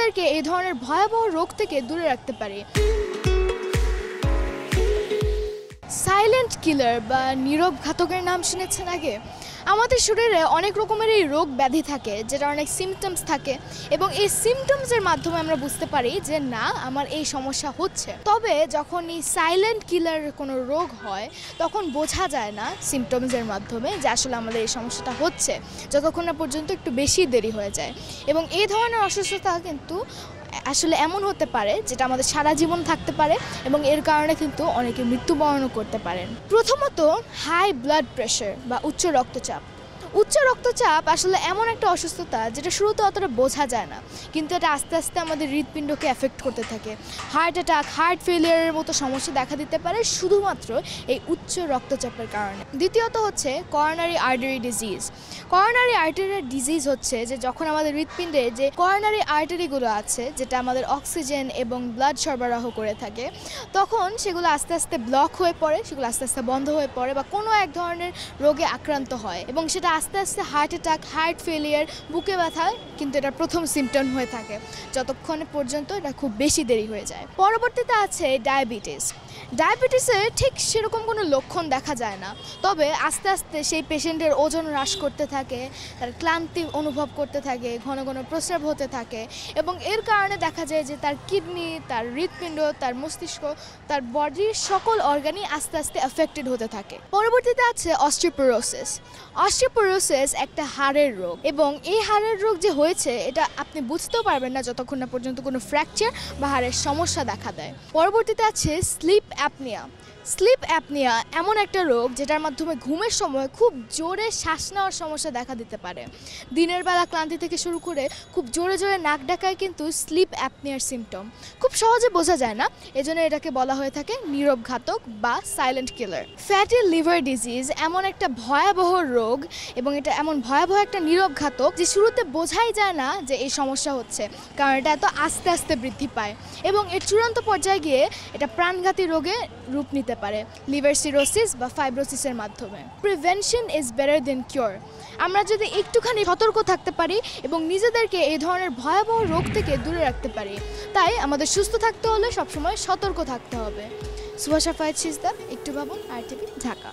নিজেদেরকে এই ধরনের ভয়াবহ রোগ থেকে দূরে রাখতে পারি। সাইলেন্ট কিলার বা নীরব ঘাতকের নাম শুনেছেন আগে? আমাদের শরীরে অনেক রকমের এই রোগ ব্যাধি থাকে, যেটা অনেক সিমটমস থাকে, এবং এই সিমটমসের মাধ্যমে আমরা বুঝতে পারি যে না, আমার এই সমস্যা হচ্ছে। তবে যখন এই সাইলেন্ট কিলার কোনো রোগ হয় তখন বোঝা যায় না সিমটমসের মাধ্যমে যে আসলে আমাদের এই সমস্যাটা হচ্ছে, যতক্ষণ না পর্যন্ত একটু বেশি দেরি হয়ে যায়। এবং এই ধরনের অসুস্থতা কিন্তু আসলে এমন হতে পারে যেটা আমাদের সারা জীবন থাকতে পারে, এবং এর কারণে কিন্তু অনেকে মৃত্যুবরণও করতে পারেন। প্রথমত হাই ব্লাড প্রেশার বা উচ্চ রক্তচাপ। উচ্চ রক্তচাপ আসলে এমন একটা অসুস্থতা যেটা শুরুতে অতটা বোঝা যায় না, কিন্তু এটা আস্তে আস্তে আমাদের হৃৎপিণ্ডকে এফেক্ট করতে থাকে। হার্ট অ্যাটাক, হার্ট ফেলিয়ারের মতো সমস্যা দেখা দিতে পারে শুধুমাত্র এই উচ্চ রক্তচাপের কারণে। দ্বিতীয়ত হচ্ছে coronary artery disease. Coronary artery disease হচ্ছে যে যখন আমাদের হৃৎপিণ্ডে যে করোনারি আর্টারিগুলো আছে, যেটা আমাদের অক্সিজেন এবং ব্লাড সরবরাহ করে থাকে, তখন সেগুলো আস্তে আস্তে ব্লক হয়ে পড়ে, সেগুলো আস্তে আস্তে বন্ধ হয়ে পড়ে বা কোনো এক ধরনের রোগে আক্রান্ত হয়, এবং সেটা আস্তে আস্তে হার্ট অ্যাটাক, হার্ট ফেলিয়ার, বুকে ব্যথা কিন্তু এটা প্রথম সিমটম হয়ে থাকে, যতক্ষণ পর্যন্ত এটা খুব বেশি দেরি হয়ে যায়। পরবর্তীতে আছে ডায়াবেটিস। ডায়াবেটিসে ঠিক সেরকম কোনো লক্ষণ দেখা যায় না, তবে আস্তে আস্তে সেই পেশেন্টের ওজন হ্রাস করতে থাকে, তার ক্লান্তি অনুভব করতে থাকে, ঘন ঘন প্রস্রাব হতে থাকে, এবং এর কারণে দেখা যায় যে তার কিডনি, তার হৃৎপিণ্ড, তার মস্তিষ্ক, তার বডির সকল অর্গানই আস্তে আস্তে এফেক্টেড হতে থাকে। পরবর্তীতে আছে অস্টিওপোরোসিস। অস্টিওপোরোসিস একটা হাড়ের রোগ, এবং এই হাড়ের রোগ যে হয়েছে এটা আপনি বুঝতেও পারবেন না যতক্ষণ না পর্যন্ত কোনো ফ্র্যাকচার বা হাড়ের সমস্যা দেখা দেয়। পরবর্তীতে আছে স্লিপ অ্যাপনিয়া। স্লিপ অ্যাপনিয়া এমন একটা রোগ যেটার মাধ্যমে ঘুমের সময় খুব জোরে শ্বাস নেওয়ার সমস্যা দেখা দিতে পারে। দিনের বেলা ক্লান্তি থেকে শুরু করে খুব জোরে জোরে নাক ডাকায় কিন্তু স্লিপ অ্যাপনিয়ার সিমটম। খুব সহজে বোঝা যায় না, এজন্য এটাকে বলা হয়ে থাকে নীরব ঘাতক বা silent killer. Fatty liver disease এমন একটা ভয়াবহ রোগ, এবং এটা এমন ভয়াবহ একটা নীরব ঘাতক যে শুরুতে বোঝাই যায় না যে এই সমস্যা হচ্ছে, কারণ এটা এত আস্তে আস্তে বৃদ্ধি পায়, এবং এর চূড়ান্ত পর্যায়ে গিয়ে এটা প্রাণঘাতী রোগে রূপ নিতে পারে, লিভার সিরোসিস বা ফাইব্রোসিসের মাধ্যমে। Prevention is better then cure. আমরা যদি একটুখানি সতর্ক থাকতে পারি এবং নিজেদেরকে এই ধরনের ভয়াবহ রোগ থেকে দূরে রাখতে পারি, তাই আমাদের সুস্থ থাকতে হলে সবসময় সতর্ক থাকতে হবে। সুভাষা ফায়েজ সিজদা, একটু ভাবুন, RTV, ঢাকা।